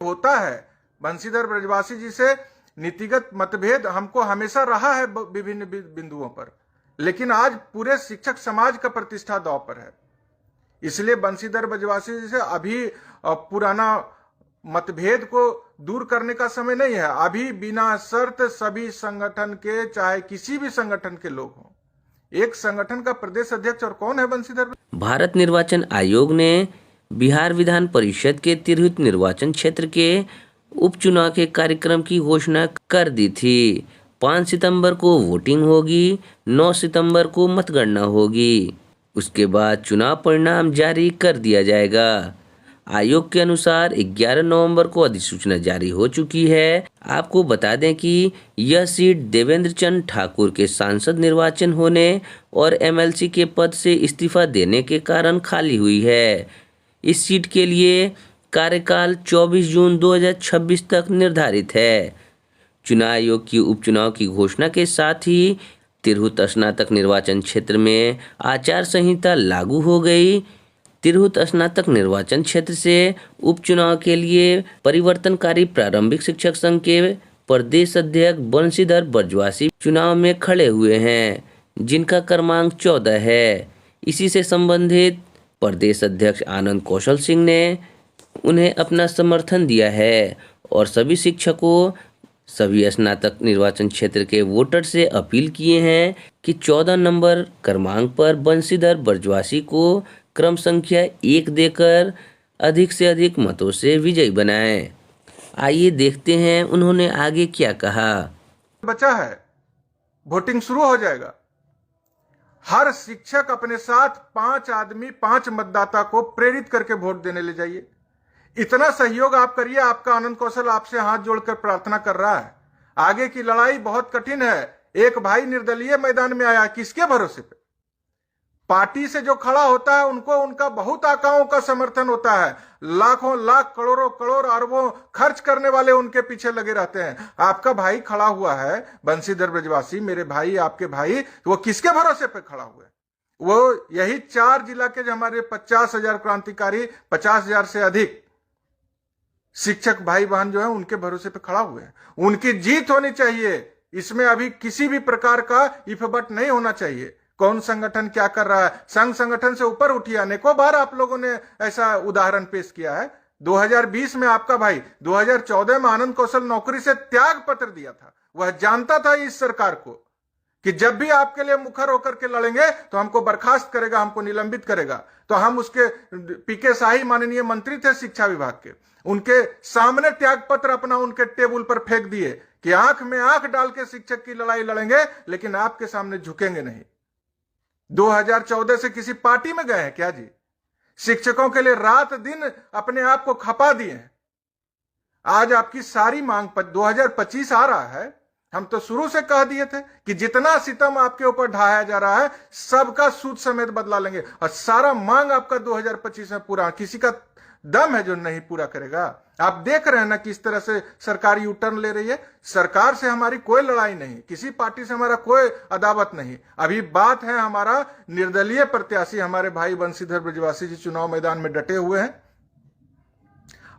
होता है। बंशीधर ब्रजवासी जी से नीतिगत मतभेद हमको हमेशा रहा है विभिन्न बिंदुओं पर, लेकिन आज पूरे शिक्षक समाज का प्रतिष्ठा दांव पर है। इसलिए बंशीधर ब्रजवासी जी से अभी पुराना मतभेद को दूर करने का समय नहीं है। अभी बिना शर्त सभी संगठन के, चाहे किसी भी संगठन के लोग हों, एक संगठन का प्रदेश अध्यक्ष और कौन है बंशीधर। भारत निर्वाचन आयोग ने बिहार विधान परिषद के तिरहुत निर्वाचन क्षेत्र के उपचुनाव के कार्यक्रम की घोषणा कर दी थी। 5 सितंबर को वोटिंग होगी, 9 सितंबर को मतगणना होगी। उसके बाद चुनाव परिणाम जारी कर दिया जाएगा। आयोग के अनुसार 11 नवंबर को अधिसूचना जारी हो चुकी है। आपको बता दें कि यह सीट देवेंद्र चंद्र ठाकुर के सांसद निर्वाचन होने और एमएलसी के पद से इस्तीफा देने के कारण खाली हुई है। इस सीट के लिए कार्यकाल 24 जून 2026 तक निर्धारित है। चुनाव आयोग की उपचुनाव की घोषणा के साथ ही तिरहुत स्नातक निर्वाचन क्षेत्र में आचार संहिता लागू हो गई। तिरहुत स्नातक निर्वाचन क्षेत्र से उपचुनाव के लिए परिवर्तनकारी प्रारंभिक शिक्षक संघ के प्रदेश अध्यक्ष बंशीधर ब्रजवासी चुनाव में खड़े हुए हैं, जिनका क्रमांक 14 है। इसी से संबंधित प्रदेश अध्यक्ष आनंद कौशल सिंह ने उन्हें अपना समर्थन दिया है और सभी शिक्षकों, सभी स्नातक निर्वाचन क्षेत्र के वोटर से अपील किए हैं कि 14 नंबर क्रमांक पर बंशीधर ब्रजवासी को क्रम संख्या 1 देकर अधिक से अधिक मतों से विजयी बनाएं। आइए देखते हैं उन्होंने आगे क्या कहा। बचा है, वोटिंग शुरू हो जाएगा। हर शिक्षक अपने साथ 5 आदमी, 5 मतदाता को प्रेरित करके वोट देने ले जाइए। इतना सहयोग आप करिए। आपका आनंद कौशल आपसे हाथ जोड़कर प्रार्थना कर रहा है। आगे की लड़ाई बहुत कठिन है। एक भाई निर्दलीय मैदान में आया, किसके भरोसे पे? पार्टी से जो खड़ा होता है उनको उनका बहुत आकाओं का समर्थन होता है। लाखों लाख करोड़ों करोड़ अरबों खर्च करने वाले उनके पीछे लगे रहते हैं। आपका भाई खड़ा हुआ है बंशीधर ब्रजवासी, मेरे भाई, आपके भाई, वो किसके भरोसे पे खड़ा हुआ है? वो यही 4 जिला के जो हमारे 50,000 क्रांतिकारी, 50,000 से अधिक शिक्षक भाई बहन जो है उनके भरोसे पे खड़ा हुए हैं। उनकी जीत होनी चाहिए। इसमें अभी किसी भी प्रकार का इफबट नहीं होना चाहिए। कौन संगठन क्या कर रहा है, संघ संगठन से ऊपर उठिए। अनेकों बार आप लोगों ने ऐसा उदाहरण पेश किया है। 2020 में आपका भाई, 2014 में आनंद कौशल नौकरी से त्याग पत्र दिया था। वह जानता था इस सरकार को कि जब भी आपके लिए मुखर होकर के लड़ेंगे तो हमको बर्खास्त करेगा, हमको निलंबित करेगा। तो हम उसके पीके शाही माननीय मंत्री थे शिक्षा विभाग के, उनके सामने त्याग पत्र अपना उनके टेबल पर फेंक दिए कि आंख में आंख डाल के शिक्षक की लड़ाई लड़ेंगे, लेकिन आपके सामने झुकेंगे नहीं। 2014 से किसी पार्टी में गए हैं क्या जी? शिक्षकों के लिए रात दिन अपने आप को खपा दिए हैं। आज आपकी सारी मांग पर 2025 आ रहा है। हम तो शुरू से कह दिए थे कि जितना सितम आपके ऊपर ढाया जा रहा है सबका सूद समेत बदला लेंगे और सारा मांग आपका 2025 में पूरा। किसी का दम है जो नहीं पूरा करेगा? आप देख रहे हैं ना किस तरह से सरकार यू टर्न ले रही है। सरकार से हमारी कोई लड़ाई नहीं, किसी पार्टी से हमारा कोई अदावत नहीं। अभी बात है हमारा निर्दलीय प्रत्याशी हमारे भाई बंशीधर ब्रजवासी जी चुनाव मैदान में डटे हुए हैं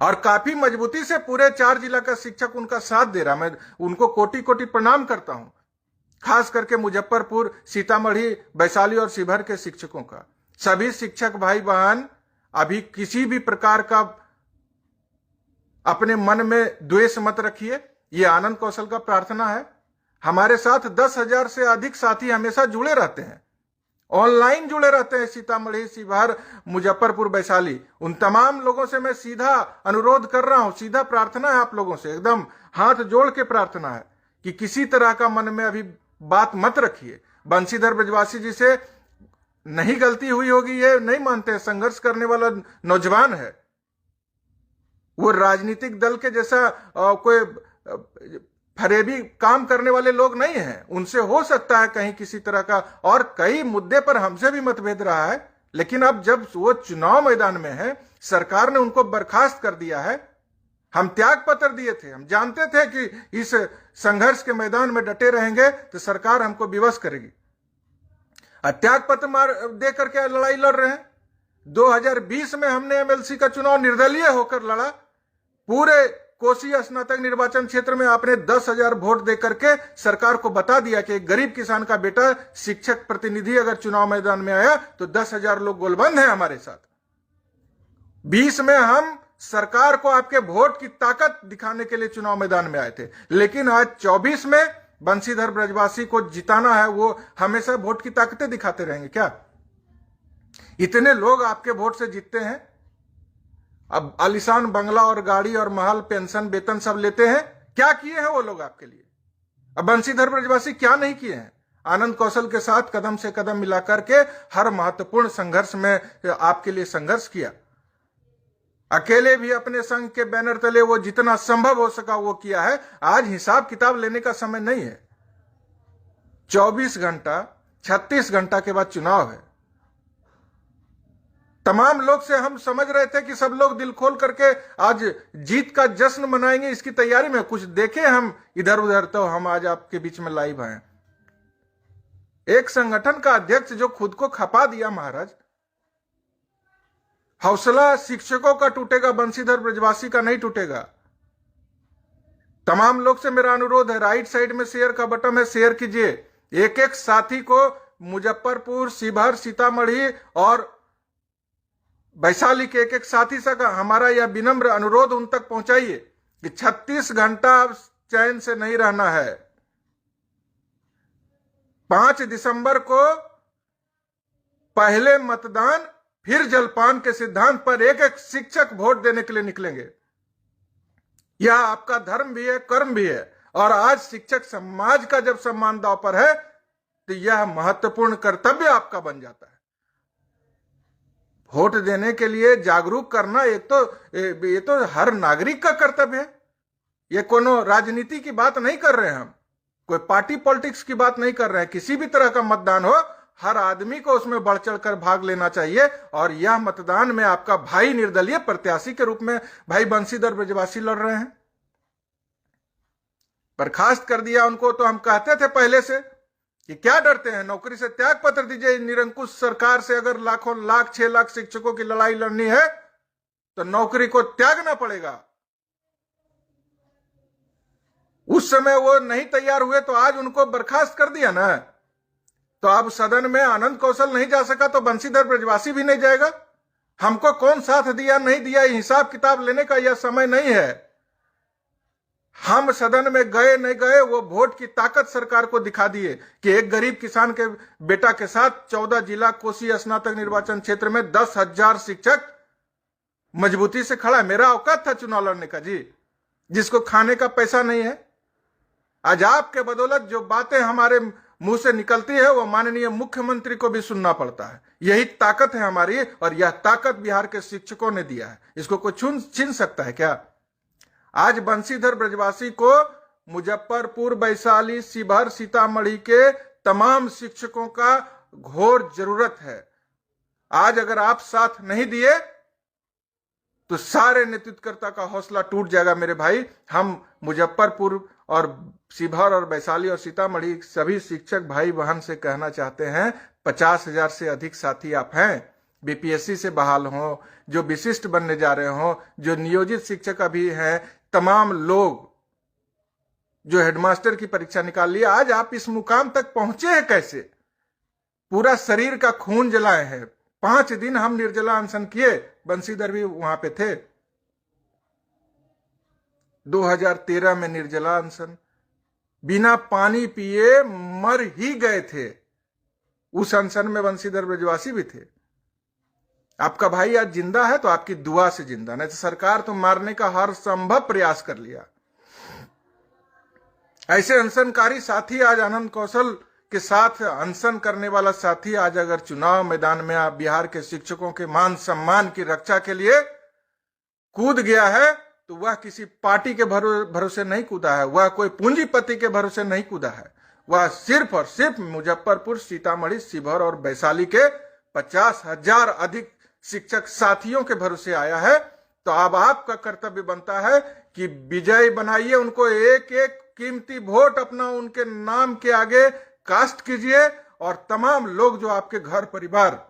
और काफी मजबूती से पूरे 4 जिला का शिक्षक उनका साथ दे रहा। मैं उनको कोटि कोटि प्रणाम करता हूं, खास करके मुजफ्फरपुर, सीतामढ़ी, वैशाली और शिवहर के शिक्षकों का। सभी शिक्षक भाई बहन अभी किसी भी प्रकार का अपने मन में द्वेष मत रखिए। ये आनंद कौशल का प्रार्थना है। हमारे साथ 10,000 से अधिक साथी हमेशा जुड़े रहते हैं, ऑनलाइन जुड़े रहते हैं। सीतामढ़ी, शिवहर, मुजफ्फरपुर, वैशाली, उन तमाम लोगों से मैं सीधा अनुरोध कर रहा हूं, सीधा प्रार्थना है आप लोगों से, एकदम हाथ जोड़ के प्रार्थना है कि किसी तरह का मन में अभी बात मत रखिए। बंशीधर ब्रजवासी जी से नहीं गलती हुई होगी ये नहीं मानते। संघर्ष करने वाला नौजवान है, वो राजनीतिक दल के जैसा कोई फरेबी काम करने वाले लोग नहीं हैं। उनसे हो सकता है कहीं किसी तरह का, और कई मुद्दे पर हमसे भी मतभेद रहा है, लेकिन अब जब वो चुनाव मैदान में है, सरकार ने उनको बर्खास्त कर दिया है। हम त्याग पत्र दिए थे, हम जानते थे कि इस संघर्ष के मैदान में डटे रहेंगे तो सरकार हमको विवश करेगी। त्याग पत्र मार दे करके लड़ाई लड़ रहे हैं। 2020 में हमने एमएलसी का चुनाव निर्दलीय होकर लड़ा। पूरे कोसी स्नातक निर्वाचन क्षेत्र में आपने 10,000 वोट दे करके सरकार को बता दिया कि एक गरीब किसान का बेटा शिक्षक प्रतिनिधि अगर चुनाव मैदान में आया तो 10,000 लोग गोलबंद हैं हमारे साथ। 20 में हम सरकार को आपके वोट की ताकत दिखाने के लिए चुनाव मैदान में आए थे, लेकिन आज 24 में बंशीधर ब्रजवासी को जिताना है, वो हमेशा वोट की ताकतें दिखाते रहेंगे क्या? इतने लोग आपके वोट से जीतते हैं, अब आलिशान बंगला और गाड़ी और महल, पेंशन, वेतन सब लेते हैं। क्या किए हैं वो लोग आपके लिए? अब बंशीधर ब्रजवासी क्या नहीं किए हैं? आनंद कौशल के साथ कदम से कदम मिलाकर के हर महत्वपूर्ण संघर्ष में आपके लिए संघर्ष किया। अकेले भी अपने संघ के बैनर तले वो जितना संभव हो सका वो किया है। आज हिसाब किताब लेने का समय नहीं है। 24 घंटा 36 घंटा के बाद चुनाव है। तमाम लोग से हम समझ रहे थे कि सब लोग दिल खोल करके आज जीत का जश्न मनाएंगे, इसकी तैयारी में कुछ देखे हम इधर उधर, तो हम आज आपके बीच में लाइव हैं। एक संगठन का अध्यक्ष जो खुद को खपा दिया महाराज। हौसला शिक्षकों का टूटेगा, बंशीधर ब्रजवासी का नहीं टूटेगा। तमाम लोग से मेरा अनुरोध है, राइट साइड में शेयर का बटन है, शेयर कीजिए। एक एक साथी को मुजफ्फरपुर, शिवहर, सीतामढ़ी और वैशाली के एक एक साथी से हमारा यह विनम्र अनुरोध उन तक पहुंचाइए कि 36 घंटा अब चैन से नहीं रहना है। 5 दिसंबर को पहले मतदान फिर जलपान के सिद्धांत पर एक एक शिक्षक वोट देने के लिए निकलेंगे। यह आपका धर्म भी है, कर्म भी है। और आज शिक्षक समाज का जब सम्मान दांव पर है तो यह महत्वपूर्ण कर्तव्य आपका बन जाता है। वोट देने के लिए जागरूक करना ये तो हर नागरिक का कर्तव्य है। ये कोनो राजनीति की बात नहीं कर रहे हैं हम, कोई पार्टी पॉलिटिक्स की बात नहीं कर रहे हैं। किसी भी तरह का मतदान हो, हर आदमी को उसमें बढ़ चढ़ कर भाग लेना चाहिए। और यह मतदान में आपका भाई निर्दलीय प्रत्याशी के रूप में भाई बंशीधर ब्रजवासी लड़ रहे हैं। बर्खास्त कर दिया उनको तो हम कहते थे पहले से कि क्या डरते हैं, नौकरी से त्याग पत्र दीजिए। निरंकुश सरकार से अगर लाखों लाख 6 लाख शिक्षकों की लड़ाई लड़नी है तो नौकरी को त्यागना पड़ेगा। उस समय वो नहीं तैयार हुए तो आज उनको बर्खास्त कर दिया ना। तो अब सदन में आनंद कौशल नहीं जा सका तो बंशीधर ब्रजवासी भी नहीं जाएगा। हमको कौन साथ दिया नहीं दिया, हिसाब किताब लेने का यह समय नहीं है। हम सदन में गए नहीं गए, वो वोट की ताकत सरकार को दिखा दिए कि एक गरीब किसान के बेटा के साथ 14 जिला कोसी स्नातक निर्वाचन क्षेत्र में 10,000 शिक्षक मजबूती से खड़ा है। मेरा औकात था चुनाव लड़ने का जी, जिसको खाने का पैसा नहीं है। आज आपके बदौलत जो बातें हमारे मुंह से निकलती है वो माननीय मुख्यमंत्री को भी सुनना पड़ता है। यही ताकत है हमारी, और यह ताकत बिहार के शिक्षकों ने दिया है। इसको कोई छीन सकता है क्या? आज बंशीधर ब्रजवासी को मुजफ्फरपुर, वैशाली, शिवहर, सीतामढ़ी के तमाम शिक्षकों का घोर जरूरत है। आज अगर आप साथ नहीं दिए तो सारे नेतृत्वकर्ता का हौसला टूट जाएगा मेरे भाई। हम मुजफ्फरपुर और शिवहर और वैशाली और सीतामढ़ी सभी शिक्षक भाई बहन से कहना चाहते हैं, 50,000 से अधिक साथी आप हैं, बीपीएससी से बहाल हो, जो विशिष्ट बनने जा रहे हो, जो नियोजित शिक्षक अभी हैं, तमाम लोग जो हेडमास्टर की परीक्षा निकाल लिया। आज आप इस मुकाम तक पहुंचे हैं कैसे? पूरा शरीर का खून जलाए हैं। 5 दिन हम निर्जला अनशन किए, बंशीधर भी वहां पे थे। 2013 में निर्जला अनशन, बिना पानी पिए मर ही गए थे। उस अनशन में बंशीधर ब्रजवासी भी थे। आपका भाई आज जिंदा है तो आपकी दुआ से जिंदा, नहीं तो सरकार तो मारने का हर संभव प्रयास कर लिया। ऐसे अनशनकारी साथी आज आनंद कौशल के साथ अनशन करने वाला साथी आज अगर चुनाव मैदान में आप बिहार के शिक्षकों के मान सम्मान की रक्षा के लिए कूद गया है तो वह किसी पार्टी के भरोसे नहीं कूदा है, वह कोई पूंजीपति के भरोसे नहीं कूदा है। वह सिर्फ और सिर्फ मुजफ्फरपुर, सीतामढ़ी, शिवहर और वैशाली के 50,000 अधिक शिक्षक साथियों के भरोसे आया है। तो अब आपका कर्तव्य बनता है कि विजय बनाइए उनको, एक एक कीमती वोट अपना उनके नाम के आगे कास्ट कीजिए। और तमाम लोग जो आपके घर परिवार,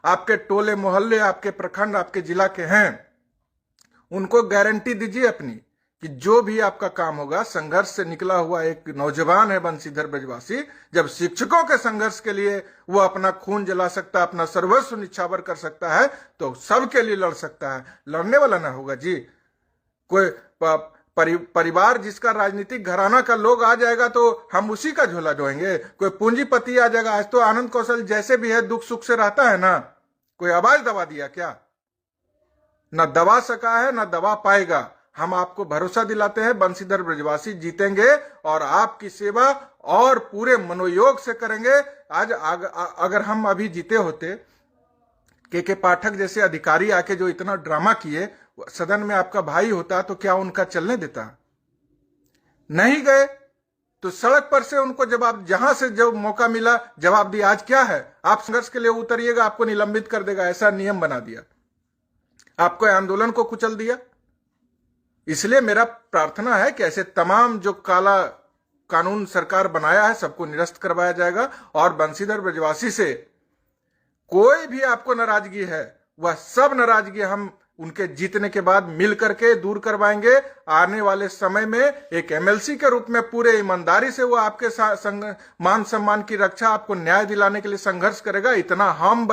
आपके टोले मोहल्ले, आपके प्रखंड, आपके जिला के हैं, उनको गारंटी दीजिए अपनी कि जो भी आपका काम होगा, संघर्ष से निकला हुआ एक नौजवान है बंशीधर ब्रजवासी, जब शिक्षकों के संघर्ष के लिए वो अपना खून जला सकता है, अपना सर्वस्व निछावर कर सकता है, तो सबके लिए लड़ सकता है। लड़ने वाला ना होगा जी कोई परिवार जिसका राजनीतिक घराना का लोग आ जाएगा तो हम उसी का झोला ढोएंगे। कोई पूंजीपति आ जाएगा, आज तो आनंद कौशल जैसे भी है दुख सुख से रहता है ना, कोई आवाज दबा दिया क्या? न दबा सका है न दबा पाएगा। हम आपको भरोसा दिलाते हैं बंशीधर ब्रजवासी जीतेंगे और आपकी सेवा और पूरे मनोयोग से करेंगे। आज अगर हम अभी जीते होते, के पाठक जैसे अधिकारी आके जो इतना ड्रामा किए, सदन में आपका भाई होता तो क्या उनका चलने देता? नहीं गए तो सड़क पर से उनको जवाब, जहां से जब मौका मिला जवाब दिया। आज क्या है, आप संघर्ष के लिए उतरिएगा आपको निलंबित कर देगा, ऐसा नियम बना दिया, आपको आंदोलन को कुचल दिया। इसलिए मेरा प्रार्थना है कि ऐसे तमाम जो काला कानून सरकार बनाया है सबको निरस्त करवाया जाएगा और बंशीधर ब्रजवासी से कोई भी आपको नाराजगी है वह सब नाराजगी हम उनके जीतने के बाद मिल करके दूर करवाएंगे। आने वाले समय में एक एमएलसी के रूप में पूरे ईमानदारी से वो आपके मान सम्मान की रक्षा, आपको न्याय दिलाने के लिए संघर्ष करेगा। इतना हम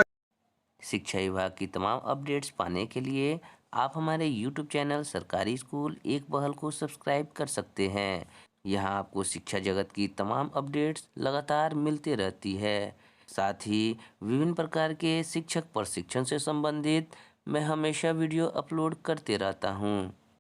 शिक्षा विभाग की तमाम अपडेट्स पाने के लिए आप हमारे YouTube चैनल सरकारी स्कूल एक पहल को सब्सक्राइब कर सकते हैं। यहाँ आपको शिक्षा जगत की तमाम अपडेट्स लगातार मिलती रहती है। साथ ही विभिन्न प्रकार के शिक्षक प्रशिक्षण से संबंधित मैं हमेशा वीडियो अपलोड करते रहता हूँ।